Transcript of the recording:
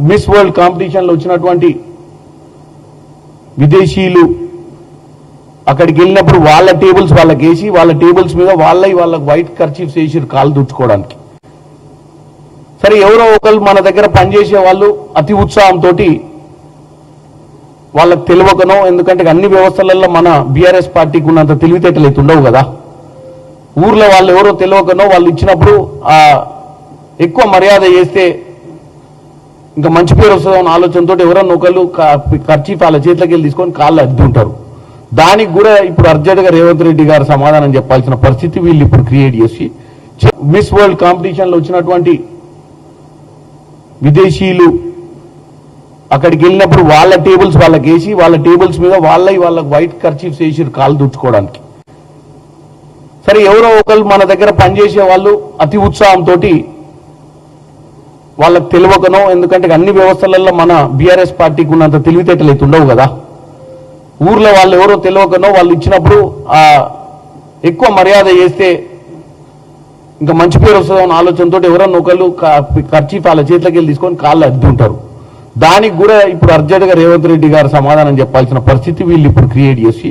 Miss world కాంపిటీషన్లో వచ్చినటువంటి విదేశీయులు అక్కడికి వెళ్ళినప్పుడు వాళ్ళ టేబుల్స్ వాళ్ళకి వేసి వాళ్ళ టేబుల్స్ మీద వాళ్ళకి వైట్ కర్చీఫ్స్ వేసి కాలు దుడుచుకోవడానికి. సరే, ఎవరో ఒకరు మన దగ్గర పనిచేసే వాళ్ళు అతి ఉత్సాహంతో వాళ్ళకి తెలియకనో, ఎందుకంటే అన్ని వ్యవస్థలలో మన బీఆర్ఎస్ పార్టీకి ఉన్నంత తెలివితేటలు అయితే ఉండవు కదా, ఊర్లో వాళ్ళు ఎవరో తెలియకనో వాళ్ళు ఇచ్చినప్పుడు ఎక్కువ మర్యాద చేస్తే ఇంకా మంచి పేరు వస్తుందన్న ఆలోచనతో ఎవరన్నా ఒకళ్ళు కర్చీఫ్ వాళ్ళ చేతిలోకి వెళ్ళి తీసుకొని కాళ్ళు అద్దుంటారు. దానికి కూడా ఇప్పుడు అర్జెంట్గా రేవంత్ రెడ్డి గారు సమాధానం చెప్పాల్సిన పరిస్థితి వీళ్ళు ఇప్పుడు క్రియేట్ చేసి, మిస్ వరల్డ్ కాంపిటీషన్లో వచ్చినటువంటి విదేశీయులు అక్కడికి వెళ్ళినప్పుడు వాళ్ళ టేబుల్స్ వాళ్ళకి వేసి వాళ్ళ టేబుల్స్ మీద వాళ్ళకి వైట్ కర్చీఫ్స్ వేసి కాలు దుడుచుకోవడానికి. సరే, ఎవరో ఒకరు మన దగ్గర పనిచేసే వాళ్ళు అతి ఉత్సాహంతో వాళ్ళకి తెలియకనో, ఎందుకంటే అన్ని వ్యవస్థలలో మన బీఆర్ఎస్ పార్టీకి ఉన్నంత తెలివితేటలు అయితే ఉండవు కదా, ఊర్లో వాళ్ళు ఎవరో తెలియకనో వాళ్ళు ఇచ్చినప్పుడు ఎక్కువ మర్యాద చేస్తే ఇంకా మంచి పేరు వస్తుందన్న ఆలోచనతో ఎవరన్నా ఒకళ్ళు కర్చీఫ్ వాళ్ళ చేతిలోకి వెళ్ళి తీసుకొని కాళ్ళు అద్దుంటారు. దానికి కూడా ఇప్పుడు అర్జెంట్గా రేవంత్ రెడ్డి గారు సమాధానం చెప్పాల్సిన పరిస్థితి వీళ్ళు ఇప్పుడు క్రియేట్ చేసి